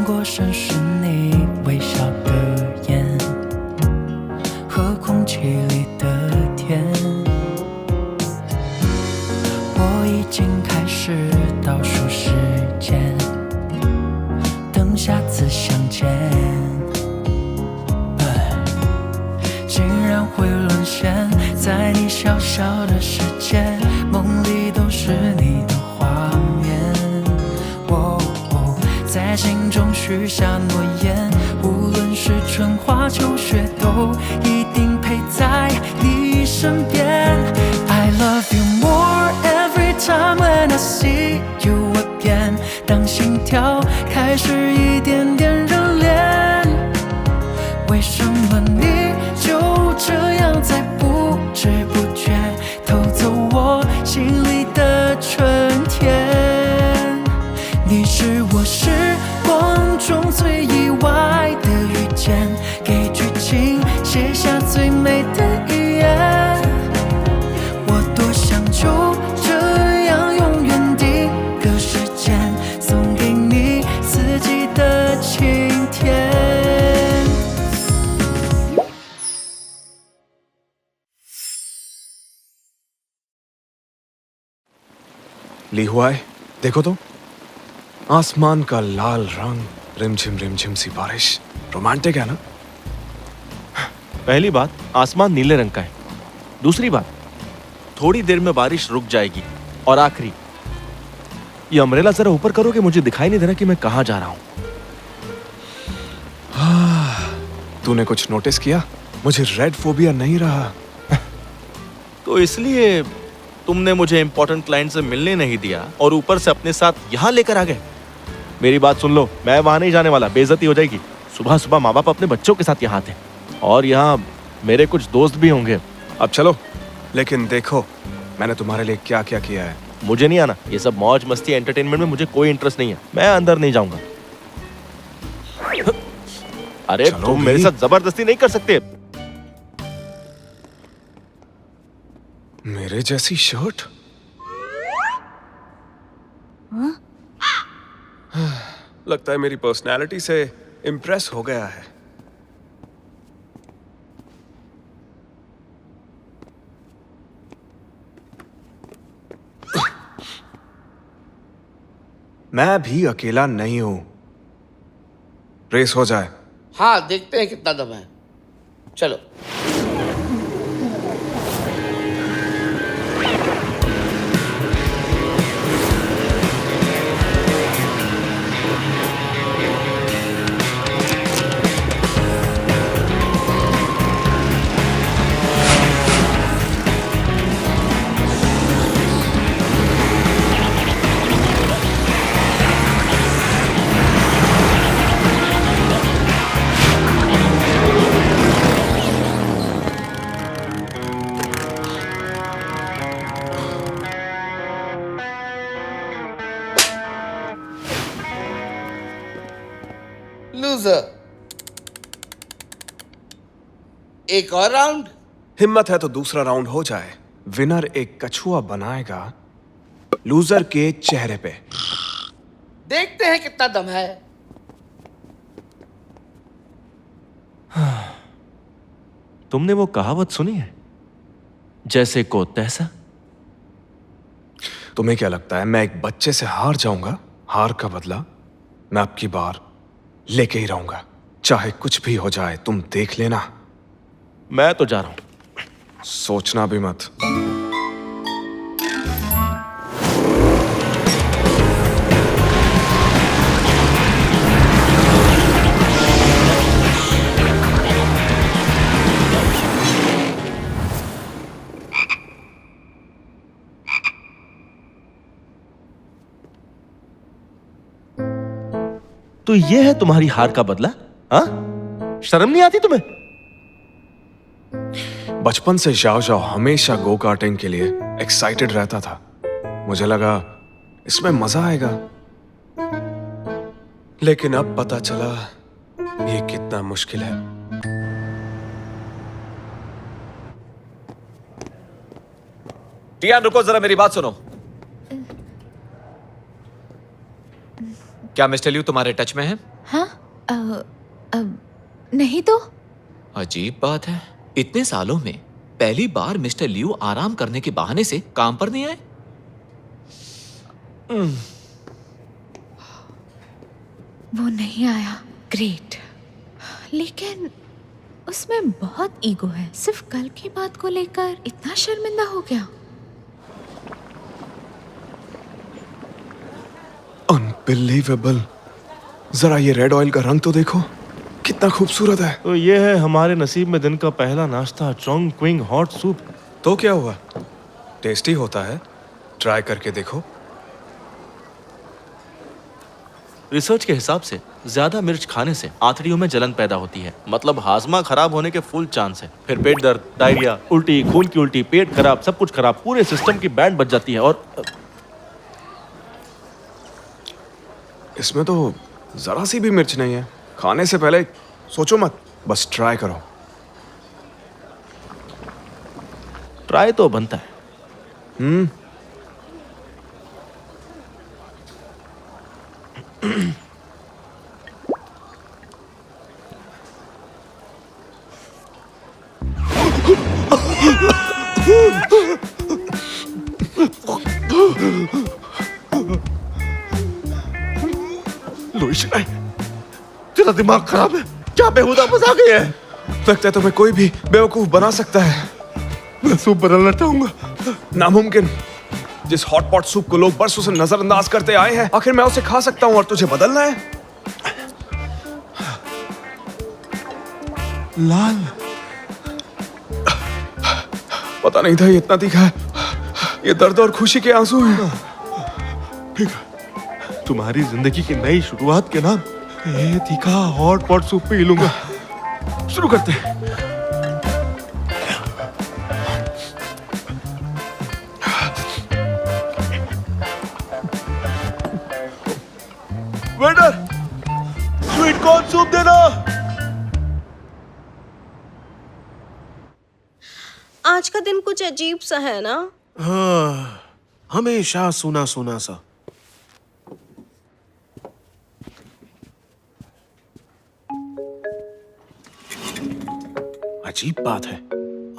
过深是你微笑的眼和空气里的甜。我已经开始倒数时间，等下次相见。竟然会沦陷在你小小的世界，梦里都是你的画面。在心中许下诺言，无论是春花秋雪，都一定陪在你身边。I love you more every time when I see you again。当心跳开始一点点热恋，为什么你就这样在不知不觉偷走我心里的春天？你是我时光中最意外的遇见，给剧情写下最美的语言。我多想就这样永远定格时间，送给你四季的晴天。ली हुआ है, देखो तो आसमान का लाल रंग, रिमझिम सी बारिश, रोमांटिक है ना? पहली बात, आसमान नीले रंग का है। दूसरी बात, थोड़ी देर में बारिश रुक जाएगी। और आखिरी, ये अम्ब्रेला जरा ऊपर करो कि मुझे दिखाई नहीं दे रहा कि मैं कहां जा रहा हूं। तूने कुछ नोटिस किया? मुझे रेड फोबिया नहीं रहा। तो इसलिए तुमने मुझे इंपॉर्टेंट क्लाइंट से मिलने नहीं दिया और ऊपर से अपने साथ यहां लेकर आ गए। मेरी बात सुन लो, मैं वहां नहीं जाने वाला, बेइज्जती हो जाएगी। सुबह सुबह माँ बाप अपने बच्चों के साथ यहाँ थे और यहाँ मेरे कुछ दोस्त भी होंगे। अब चलो, लेकिन देखो मैंने तुम्हारे लिए क्या क्या किया है। मुझे नहीं आना, ये सब मौज मस्ती एंटरटेनमेंट में मुझे कोई इंटरेस्ट नहीं है। मैं अंदर नहीं जाऊंगा। अरे तुम मेरे साथ जबरदस्ती नहीं कर सकते। मेरे जैसी शर्ट? लगता है मेरी पर्सनैलिटी से इम्प्रेस हो गया है। मैं भी अकेला नहीं हूं। रेस हो जाए। हाँ, देखते हैं कितना दम है। चलो। लूजर। एक और राउंड? हिम्मत है तो दूसरा राउंड हो जाए। विनर एक कछुआ बनाएगा लूजर के चेहरे पे। देखते हैं कितना दम है। तुमने वो कहावत सुनी है, जैसे को तैसा? तुम्हें क्या लगता है मैं एक बच्चे से हार जाऊंगा? हार का बदला मैं अब की बार लेके ही रहूंगा, चाहे कुछ भी हो जाए। तुम देख लेना। मैं तो जा रहा हूं। सोचना भी मत। तो ये है तुम्हारी हार का बदला? हाँ? शर्म नहीं आती तुम्हें? बचपन से जाओ जाओ हमेशा गो कार्टिंग के लिए एक्साइटेड रहता था। मुझे लगा इसमें मजा आएगा, लेकिन अब पता चला ये कितना मुश्किल है। टियान रुको जरा, मेरी बात सुनो। क्या मिस्टर लियू तुम्हारे टच में है? हाँ? नहीं तो। अजीब बात है, इतने सालों में पहली बार मिस्टर लियू आराम करने के बहाने से काम पर नहीं आए। वो नहीं आया, ग्रेट। लेकिन उसमें बहुत ईगो है। सिर्फ कल की बात को लेकर इतना शर्मिंदा हो गया। अनबिलीवेबल। जरा ये रेड ऑयल का रंग तो देखो, कितना खूबसूरत है। तो ये है हमारे नसीब में दिन का पहला नाश्ता, चोंग क्विंग हॉट सूप। तो क्या हुआ, टेस्टी होता है, ट्राई करके देखो। रिसर्च के हिसाब से ज्यादा मिर्च खाने से आंतड़ियों में जलन पैदा होती है, मतलब हाजमा खराब होने के फुल चांस है। फिर पेट दर्द, डायरिया, उल्टी, खून की उल्टी, पेट खराब, सब कुछ खराब, पूरे सिस्टम की बैंड बज जाती है। और इसमें तो जरा सी भी मिर्च नहीं है। खाने से पहले सोचो मत, बस ट्राई करो। ट्राई तो बनता है। लुइस, तेरा दिमाग खराब है क्या? बेहुदा मजाक आ गई है। लगता है तुम्हें कोई भी बेवकूफ बना सकता है। मैं सूप बदलना चाहूंगा। नामुमकिन। जिस हॉट पॉट सूप को लोग बरसों से नजरअंदाज करते आए हैं, आखिर मैं उसे खा सकता हूं और तुझे बदलना है? लाल, पता नहीं था ये इतना तीखा है। ये दर्द और खुशी के आंसू हैं। ठीक है, तुम्हारी जिंदगी की नई शुरुआत के नाम ये तीखा हॉट पॉट सूप पी लूंगा। शुरू करते हैं। वेटर, स्वीट कॉर्न सूप देना। आज का दिन कुछ अजीब सा है ना? हाँ, हमेशा सुना सुना सा। अजीब बात है,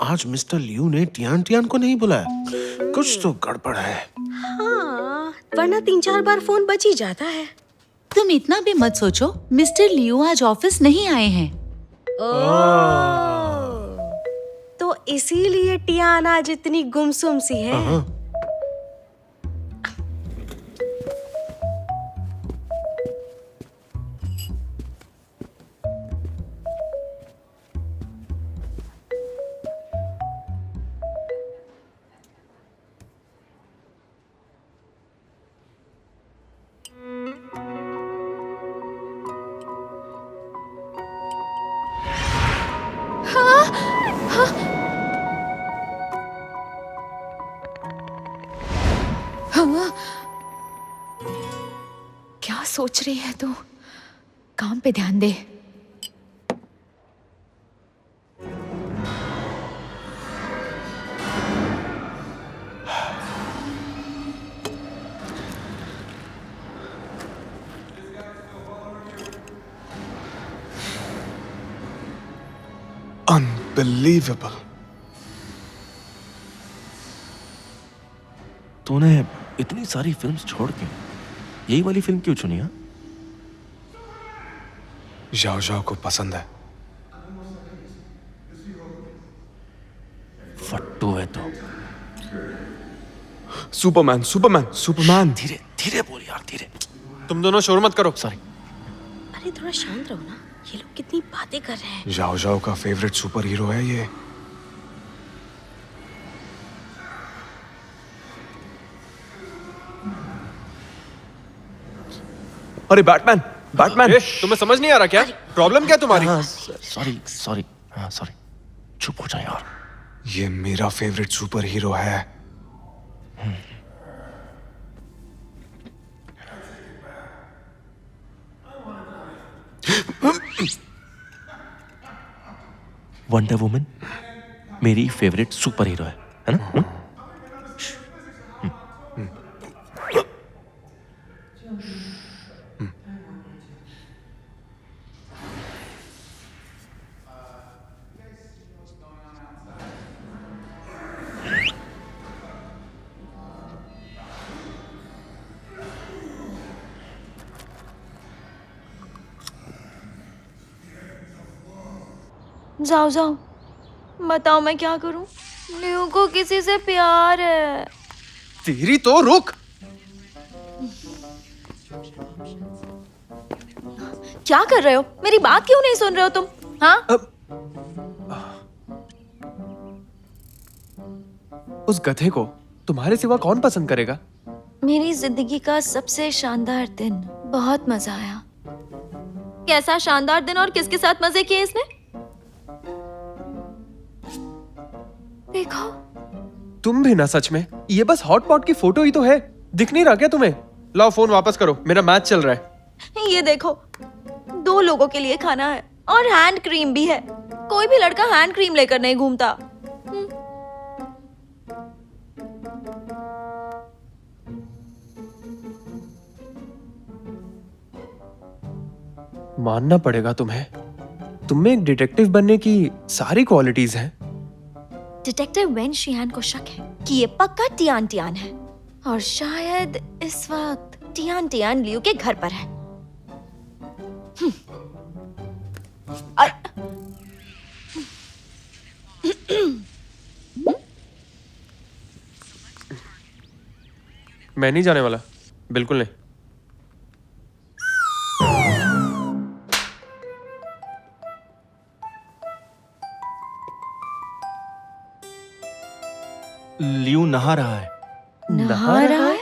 आज मिस्टर लियू ने टियान टियान को नहीं बुलाया। कुछ तो गड़बड़ है। हाँ, वरना 3-4 बार फोन बच ही जाता है। तुम इतना भी मत सोचो, मिस्टर लियू आज ऑफिस नहीं आए हैं। तो इसीलिए टियान आज इतनी गुमसुम सी है। हाँ? क्या सोच रही है तू? काम पे ध्यान दे। अनबिलीवेबल। तूने इतनी सारी फिल्म्स छोड़ के यही वाली फिल्म क्यों चुनी? हाँ, जाओ जाओ को पसंद है। फट्टू है तो। Superman Superman Superman. धीरे धीरे बोल यार, धीरे। तुम दोनों शोर मत करो। सॉरी। अरे थोड़ा शांत रहो ना, ये लोग कितनी बातें कर रहे हैं। जाओ जाओ का फेवरेट सुपर हीरो है ये। अरे बैटमैन, बैटमैन। तुम्हें समझ नहीं आ रहा क्या? प्रॉब्लम क्या तुम्हारी? सॉरी सॉरी, हाँ सॉरी। चुप हो जा यार। ये मेरा फेवरेट सुपर हीरो है। वंडर वुमन मेरी फेवरेट सुपर हीरो है ना? जाओ जाओ, बताओ मैं क्या करूं? लियो को किसी से प्यार है। तेरी तो रुक। क्या कर रहे हो? मेरी बात क्यों नहीं सुन रहे हो तुम? हाँ? उस गधे को तुम्हारे सिवा कौन पसंद करेगा? मेरी जिंदगी का सबसे शानदार दिन, बहुत मजा आया। कैसा शानदार दिन और किसके साथ मजे किए इसने? देखो, तुम भी ना सच में, ये बस हॉटपॉट की फोटो ही तो है, दिख नहीं रहा क्या तुम्हें? लाओ फोन वापस करो, मेरा मैच चल रहा है। ये देखो, 2 लोगों के लिए खाना है और हैंड क्रीम भी है। कोई भी लड़का हैंड क्रीम लेकर नहीं घूमता। मानना पड़ेगा तुम्हें, तुम में एक डिटेक्टिव बनने की सारी क्वालिटीज हैं। डिटेक्टिव वेन शियान को शक है कि ये पक्का टियान टियान है और शायद इस वक्त टियान टियान लियू के घर पर है। मैं नहीं जाने वाला, बिल्कुल नहीं। लियू नहा रहा है। नहा रहा है?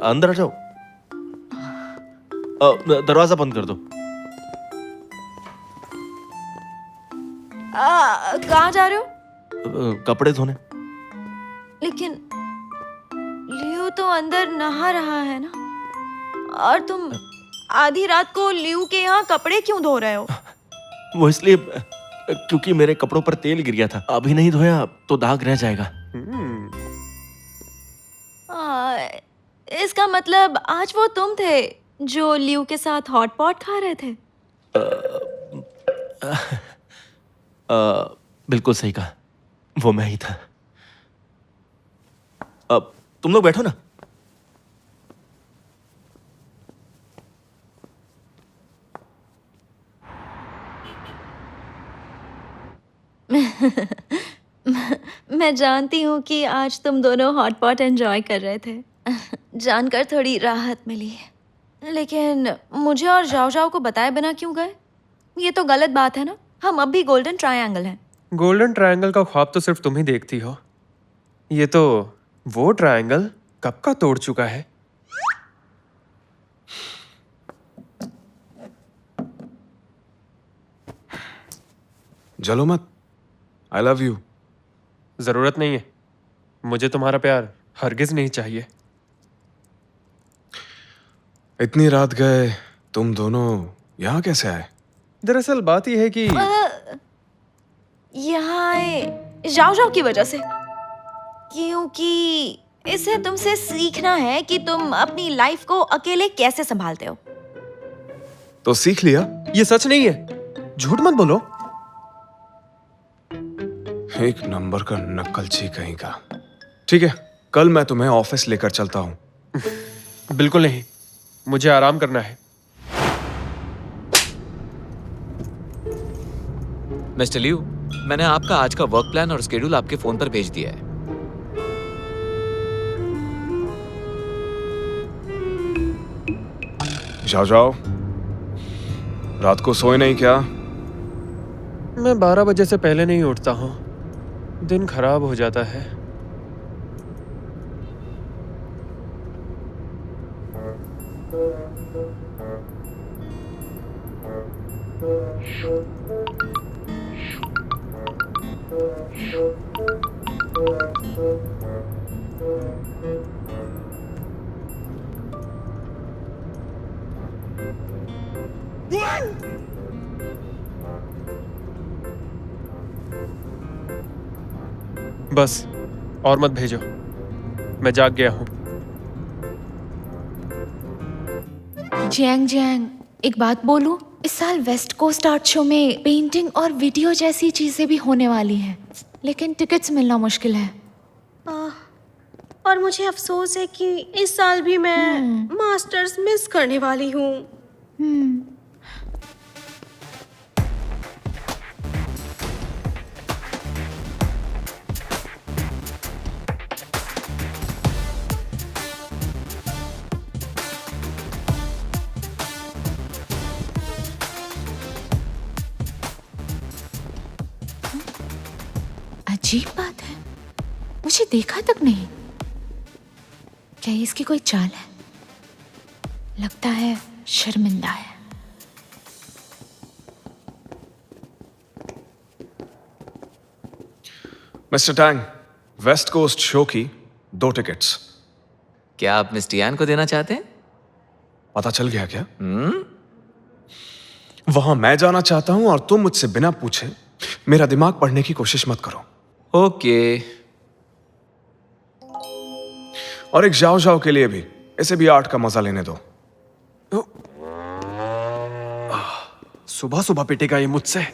अंदर आ जाओ। दरवाजा बंद कर दो। कहाँ जा रहे हो? कपड़े धोने। लेकिन लियू तो अंदर नहा रहा है ना, और तुम आधी रात को लियू के यहाँ कपड़े क्यों धो रहे हो? वो इसलिए क्योंकि मेरे कपड़ों पर तेल गिर गया था, अभी नहीं धोया तो दाग रह जाएगा। इसका मतलब आज वो तुम थे जो लियू के साथ हॉटपॉट खा रहे थे? बिल्कुल सही कहा, वो मैं ही था। अब तुम लोग बैठो ना। मैं जानती हूँ कि आज तुम दोनों हॉटपॉट एंजॉय कर रहे थे। जानकर थोड़ी राहत मिली, लेकिन मुझे और जाओ जाओ को बताए बिना क्यों गए? ये तो गलत बात है ना। हम अब भी गोल्डन ट्रायंगल हैं। गोल्डन ट्रायंगल का ख्वाब तो सिर्फ तुम ही देखती हो। ये तो वो ट्रायंगल कब का तोड़ चुका है। जलो मत, आई लव यू। जरूरत नहीं है, मुझे तुम्हारा प्यार हरगिज नहीं चाहिए। इतनी रात गए तुम दोनों यहाँ कैसे आए? दरअसल बात यह है कि यहाँ आए जाओ जाओ की वजह से, क्योंकि इसे तुमसे सीखना है कि तुम अपनी लाइफ को अकेले कैसे संभालते हो। तो सीख लिया। ये सच नहीं है, झूठ मत बोलो। एक नंबर का नकलची कहीं का। ठीक है, कल मैं तुम्हें ऑफिस लेकर चलता हूं। बिल्कुल नहीं, मुझे आराम करना है। मिस्टर लियू, मैंने आपका आज का वर्क प्लान और स्केड्यूल आपके फोन पर भेज दिया है। जाओ जाओ, रात को सोए नहीं क्या? मैं 12 बजे से पहले नहीं उठता हूँ, दिन खराब हो जाता है। बस और मत भेजो, मैं जाग गया हूँ। जैंग जैंग, एक बात बोलूं? इस साल वेस्ट कोस्ट आर्ट शो में पेंटिंग और वीडियो जैसी चीजें भी होने वाली हैं, लेकिन टिकट्स मिलना मुश्किल है। और मुझे अफसोस है कि इस साल भी मैं मास्टर्स मिस करने वाली हूँ। अजीब बात है, मुझे देखा तक नहीं। क्या ये इसकी कोई चाल है? लगता है शर्मिंदा है। Mister Tang, West Coast show की 2 टिकट्स। क्या आप मिस टियान को देना चाहते हैं? पता चल गया क्या? वहां मैं जाना चाहता हूं और तुम मुझसे बिना पूछे मेरा दिमाग पढ़ने की कोशिश मत करो। ओके। और एक जाओ जाओ के लिए भी, इसे भी आर्ट का मजा लेने दो। सुबह सुबह पिटेगा ये मुझसे।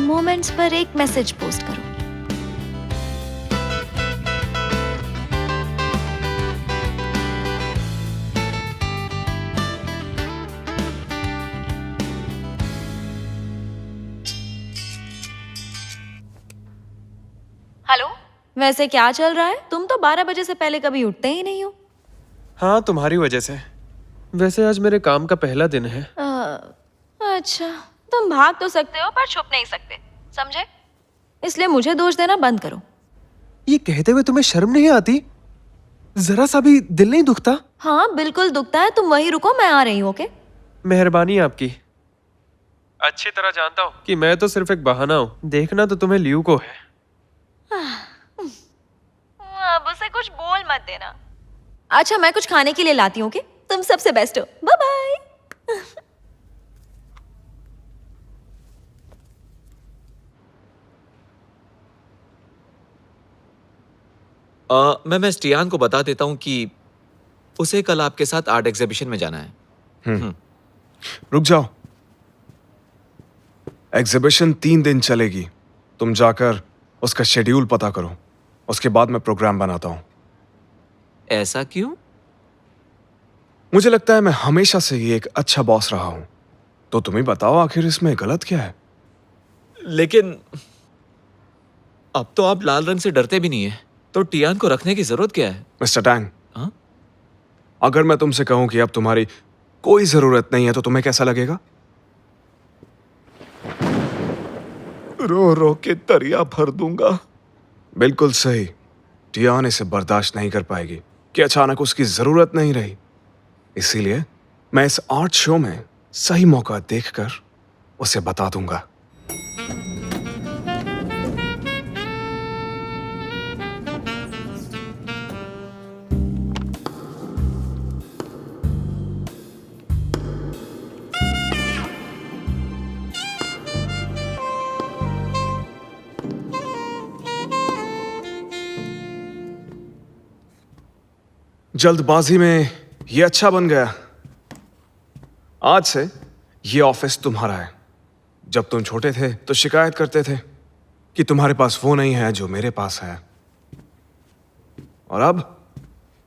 मोमेंट्स पर एक मैसेज पोस्ट करो। हेलो, वैसे क्या चल रहा है? तुम तो 12 बजे से पहले कभी उठते ही नहीं हो। हाँ, तुम्हारी वजह से। वैसे आज मेरे काम का पहला दिन है। अच्छा, तुम भाग तो सकते हो पर छुप नहीं सकते, समझे? इसलिए मुझे दोष देना बंद करो। ये कहते हुए तुम्हें शर्म नहीं आती? जरा सा भी दिल नहीं दुखता? हाँ बिल्कुल दुखता है। तुम वहीं रुको, मैं आ रही हूँ। ओके? मेहरबानी आपकी। अच्छी तरह जानता हूँ कि मैं तो सिर्फ एक बहाना हूँ। देखना तो तुम्हें लियू को है। अब उसे कुछ बोल मत देना। अच्छा, मैं कुछ खाने के लिए लाती हूँ। ओके? तुम सबसे बेस्ट हो। Bye bye. मैं मिस टियान को बता देता हूँ कि उसे कल आपके साथ आर्ट एग्जीबिशन में जाना है। रुक जाओ। एग्जीबिशन 3 दिन चलेगी। तुम जाकर उसका शेड्यूल पता करो, उसके बाद मैं प्रोग्राम बनाता हूं। ऐसा क्यों? मुझे लगता है मैं हमेशा से ही एक अच्छा बॉस रहा हूं, तो तुम ही बताओ आखिर इसमें गलत क्या है? लेकिन अब तो आप लाल रंग से डरते भी नहीं है, तो टियान को रखने की जरूरत क्या है? मिस्टर टैंग, हाँ? अगर मैं तुमसे कहूं कि अब तुम्हारी कोई जरूरत नहीं है तो तुम्हें कैसा लगेगा? रो रो के दरिया भर दूंगा। बिल्कुल सही। टियान इसे बर्दाश्त नहीं कर पाएगी कि अचानक उसकी जरूरत नहीं रही। इसीलिए मैं इस आर्ट शो में सही मौका देखकर उसे बता दूंगा। जल्दबाजी में ये अच्छा बन गया। आज से ये ऑफिस तुम्हारा है। जब तुम छोटे थे तो शिकायत करते थे कि तुम्हारे पास वो नहीं है जो मेरे पास है, और अब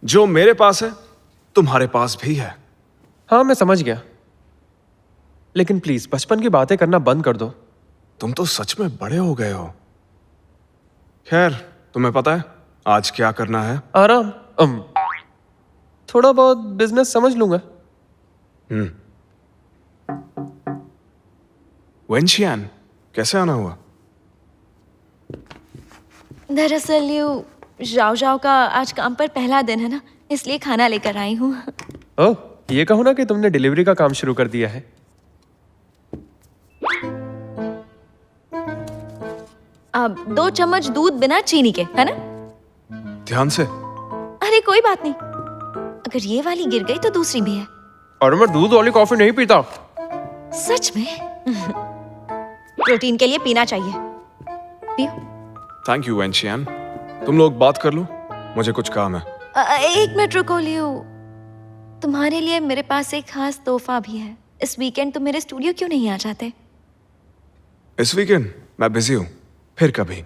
जो मेरे पास है तुम्हारे पास भी है। हाँ, मैं समझ गया, लेकिन प्लीज बचपन की बातें करना बंद कर दो। तुम तो सच में बड़े हो गए हो। खैर, तुम्हें पता है आज क्या करना है? आराम। थोड़ा बहुत बिजनेस समझ लूंगा। वेंशियान, कैसे आना हुआ? दरअसल यू जाओ जाओ का आज काम पर पहला दिन है ना, इसलिए खाना लेकर आई हूँ। ओह, ये कहो ना कि तुमने डिलीवरी का काम शुरू कर दिया है। अब 2 चम्मच दूध बिना चीनी के, है ना? ध्यान से। अरे कोई बात नहीं, अगर ये वाली गिर गई तो दूसरी भी है। और मैं दूध वाली कॉफी नहीं पीता। सच में? प्रोटीन के लिए पीना चाहिए। पियो। थैंक यू वेंशियान। तुम लोग बात कर लो, मुझे कुछ काम है। एक मिनट रुको लियो, तुम्हारे लिए मेरे पास एक खास तोहफा भी है। इस वीकेंड तुम मेरे स्टूडियो क्यों नहीं आ जाते? इस वीकेंड मैं बिजी हूं, फिर कभी।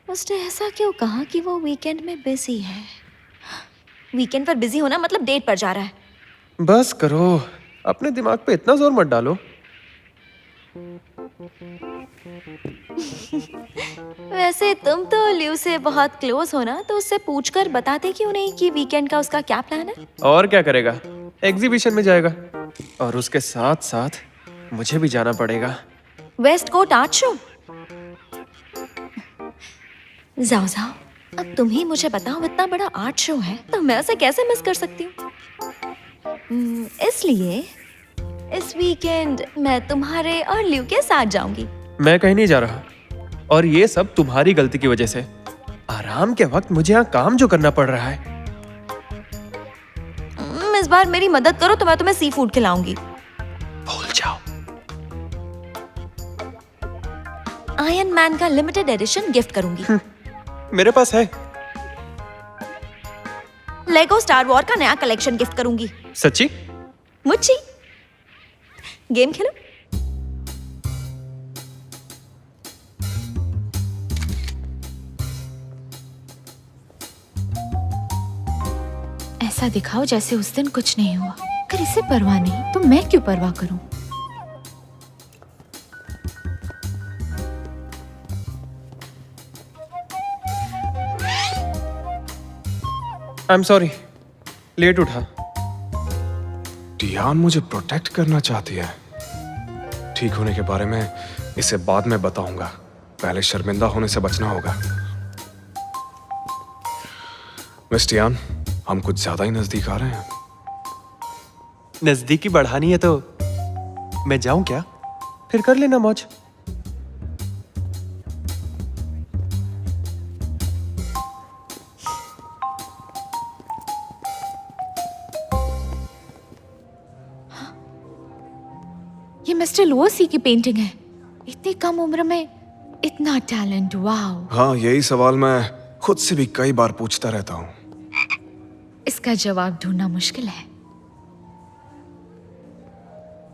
उसने ऐसा क्यों कहा कि वो वीकेंड में बिजी है? वीकेंड पर बिजी होना मतलब डेट पर जा रहा है। बस करो, अपने दिमाग पे इतना जोर मत डालो। वैसे तुम तो लियो से बहुत क्लोज हो ना, तो उससे पूछकर बताते क्यों नहीं कि वीकेंड का उसका क्या प्लान है? और क्या करेगा, एग्जीबिशन में जाएगा और उसके साथ साथ मुझे भी जाना पड़ेगा। West Coast art show? जाओ जाओ, अब तुम ही मुझे बताओ, इतना बड़ा आर्ट शो है तो मैं उसे कैसे मिस कर सकती हूँ? इसलिए इस वीकेंड मैं तुम्हारे और लियो के साथ जाऊंगी। मैं कहीं नहीं जा रहा, और ये सब तुम्हारी गलती की वजह से। आराम के वक्त मुझे यहाँ काम जो करना पड़ रहा है। इस बार मेरी मदद करो तो मैं तुम्हें सी फूड खिलाऊंगी। भूल जाओ। आयरन मैन का लिमिटेड एडिशन गिफ्ट करूंगी। मेरे पास है। लेगो स्टार वॉर का नया कलेक्शन गिफ्ट करूंगी। सच्ची? मुच्ची। गेम खेलो। ऐसा दिखाओ जैसे उस दिन कुछ नहीं हुआ। अगर इसे परवाह नहीं तो मैं क्यों परवाह करूं? आई एम सॉरी, लेट उठा। टियान मुझे प्रोटेक्ट करना चाहती है। ठीक होने के बारे में इसे बाद में बताऊंगा, पहले शर्मिंदा होने से बचना होगा। मिस टियान, हम कुछ ज्यादा ही नजदीक आ रहे हैं। नजदीकी बढ़ानी है तो मैं जाऊं क्या? फिर कर लेना मौज। ये मिस्टर लुओसी की पेंटिंग है। इतनी कम उम्र में इतना टैलेंट, वाओ। हाँ, यही सवाल मैं खुद से भी कई बार पूछता रहता हूँ। इसका जवाब ढूंढना मुश्किल है।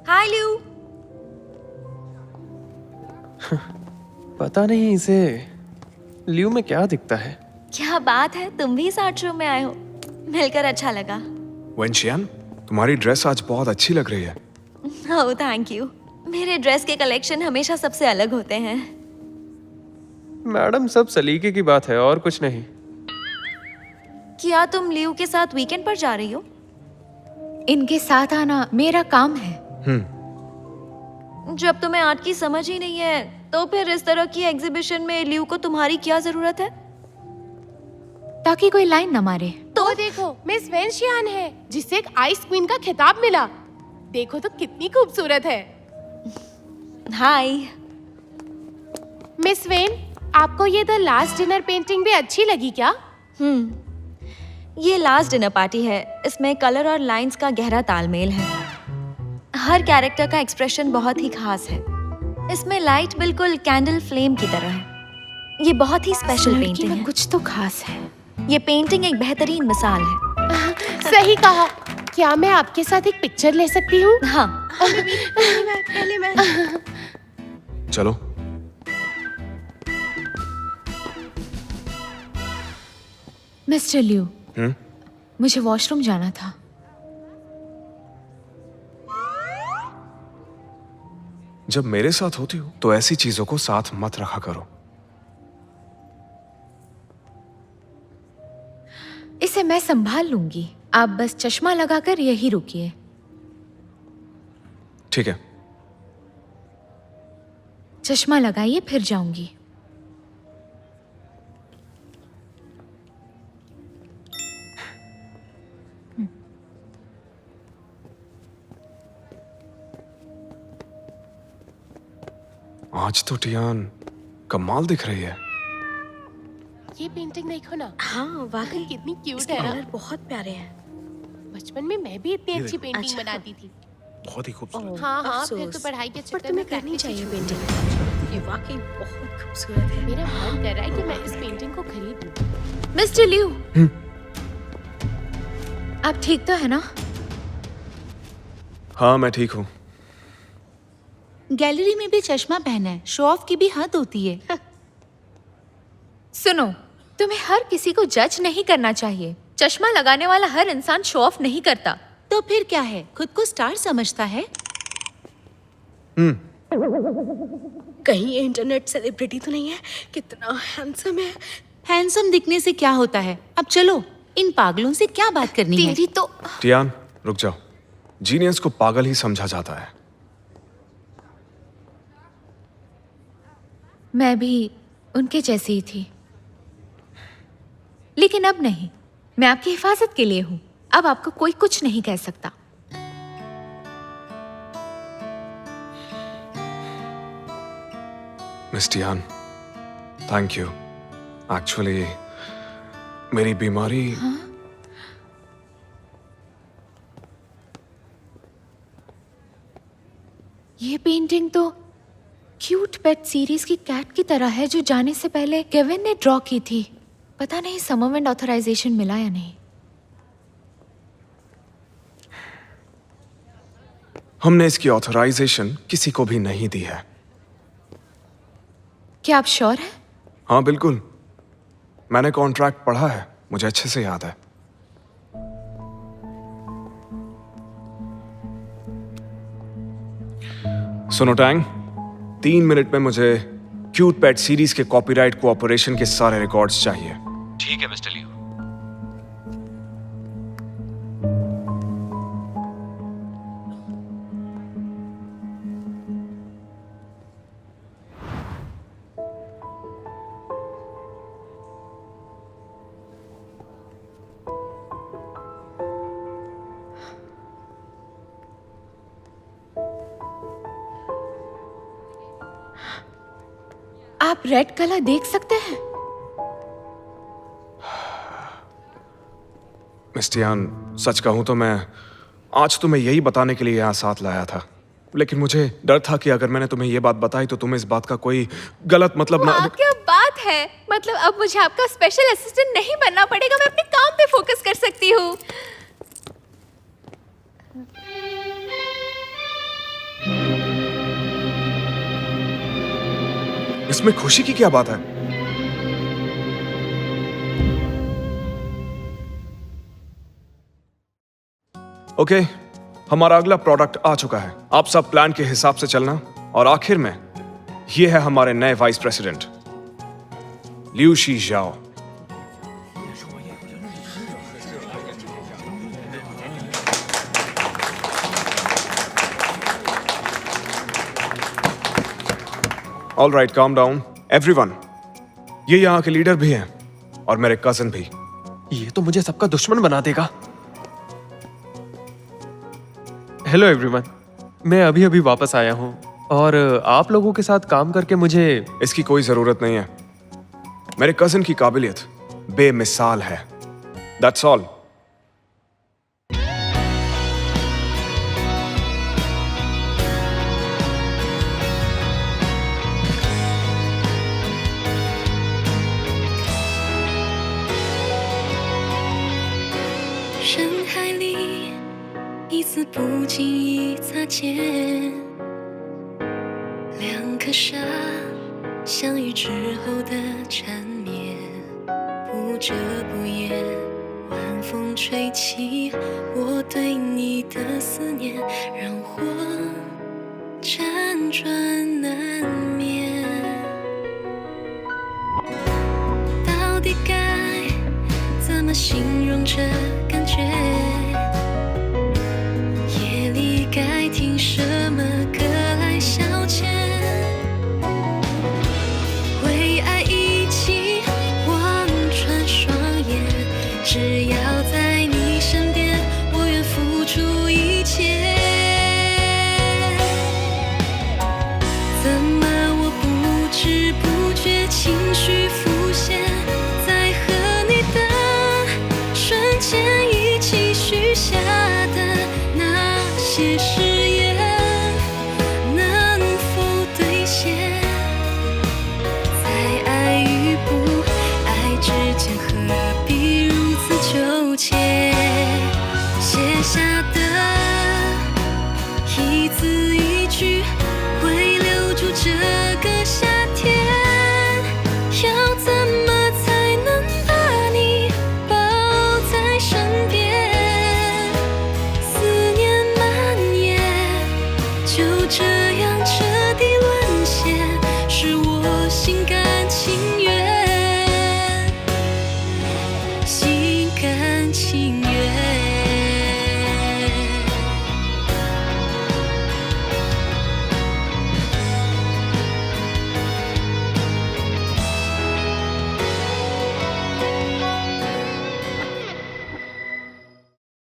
हाय लियो। पता नहीं इसे लियो में क्या दिखता है। क्या बात है, तुम भी इस आर्ट शो में आए हो। मिलकर अच्छा लगा। वेंशियान, तुम्हारी ड्रेस आज बहुत अच्छी लग रही है। Oh thank you. मेरे ड्रेस के कलेक्शन हमेशा सबसे अलग होते हैं। मैडम, सब सलीके की बात है और कुछ नहीं। क्या तुम लियो के साथ वीकेंड पर जा रही हो? इनके साथ आना मेरा काम है। जब तुम्हें आर्ट की समझ ही नहीं है तो फिर इस तरह की एग्जीबिशन में लियो को तुम्हारी क्या जरूरत है? ताकि कोई लाइन न मारे। तो देखो, मिस वेंशियान है जिसे एक आइस क्वीन का खिताब मिला। देखो तो कितनी खूबसूरत है। हाय मिस वेन, आपको ये द लास्ट डिनर पेंटिंग भी अच्छी लगी क्या? ये लास्ट डिनर पार्टी है। इसमें कलर और लाइंस का गहरा तालमेल है। हर कैरेक्टर का एक्सप्रेशन बहुत ही खास है। इसमें लाइट बिल्कुल कैंडल फ्लेम की तरह है। ये बहुत ही स्पेशल पेंटिंग है। कुछ तो खास है। ये पेंटिंग एक बेहतरीन मिसाल है। सही कहा। क्या मैं आपके साथ एक पिक्चर ले सकती हूँ? हाँ। पहले मैं। चलो। मिस्टर लियो, मुझे वॉशरूम जाना था। जब मेरे साथ होती हो तो ऐसी चीजों को साथ मत रखा करो। इसे मैं संभाल लूंगी। आप बस चश्मा लगाकर यही रुकिए। ठीक है। चश्मा लगाइए, फिर जाऊंगी। आज तो टियान कमाल दिख रही है। ये पेंटिंग देखो ना, हाँ वाकई कितनी क्यूट इसके है ना। कलर बहुत प्यारे हैं। बचपन में मैं भी इतनी अच्छी पेंटिंग अच्छा। बनाती थी। बहुत ही खूबसूरत। हाँ हाँ, फिर तो अफसोस। पढ़ाई के पर चक्कर तुम्हें में करनी practice चाहिए छूट पेंटिंग। ये वाकई बहुत खूबसूरत है। मेरा मन कर रहा है कि मैं इस पेंटिंग को खरीद लूं। मिस्टर लियू, आप ठीक तो है ना? हाँ मैं ठीक हूँ। गैलरी में भी चश्मा पहना है, शो ऑफ की भी हद होती है। सुनो, तुम्हें हर किसी को जज नहीं करना चाहिए। चश्मा लगाने वाला हर इंसान शो ऑफ नहीं करता। तो फिर क्या है, खुद को स्टार समझता है? कहीं ये इंटरनेट सेलिब्रिटी तो नहीं है? कितना हैंडसम है। हैंडसम दिखने से क्या होता है? अब चलो, इन पागलों से क्या बात करनी है? तेरी तो टियान रुक जाओ। जीनियस को पागल ही समझा जाता है। मैं भी उनके जैसी ही थी, लेकिन अब नहीं। मैं आपकी हिफाजत के लिए हूँ। अब आपको कोई कुछ नहीं कह सकता। Miss Tian, thank you. Actually मेरी बीमारी ये पेंटिंग तो क्यूट पेट सीरीज की कैट की तरह है जो जाने से पहले केविन ने ड्रॉ की थी। पता नहीं समरविंड ऑथराइजेशन मिला या नहीं। हमने इसकी ऑथराइजेशन किसी को भी नहीं दी है। क्या आप श्योर हैं? हाँ बिल्कुल, मैंने कॉन्ट्रैक्ट पढ़ा है, मुझे अच्छे से याद है। सुनो टैंग, 3 मिनट में मुझे क्यूट पेट सीरीज के कॉपीराइट कोऑपरेशन के सारे रिकॉर्ड्स चाहिए। ठीक है मिस्टर लियो। आप रेड कलर देख सकते हैं? मिस टियान, सच कहूं तो मैं आज तुम्हें यही बताने के लिए यहाँ साथ लाया था, लेकिन मुझे डर था कि अगर मैंने तुम्हें ये बात बताई तो तुम्हें इस बात का कोई गलत मतलब ना। क्या बात है, मतलब अब मुझे आपका स्पेशल असिस्टेंट नहीं बनना पड़ेगा। मैं अपने काम पे फोकस कर सकती हूँ। इसमें खुशी की क्या बात है? ओके, हमारा अगला प्रोडक्ट आ चुका है। आप सब प्लान के हिसाब से चलना। और आखिर में ये है हमारे नए वाइस प्रेसिडेंट लियू शी जाओ। All right, calm down everyone. ये यहाँ के लीडर भी हैं और मेरे कजिन भी। ये तो मुझे सबका दुश्मन बना देगा। हेलो एवरीवन, मैं अभी अभी वापस आया हूँ और आप लोगों के साथ काम करके मुझे इसकी कोई जरूरत नहीं है। मेरे कजिन की काबिलियत बेमिसाल है। दैट्स ऑल।不经意擦肩，两颗沙相遇之后的缠绵，不遮不掩，晚风吹起我对你的思念，让我辗转难眠。到底该怎么形容这感觉？该听什么歌来消遣？为爱一起望穿双眼，只要在你身边，我愿付出一切。怎么我不知不觉情绪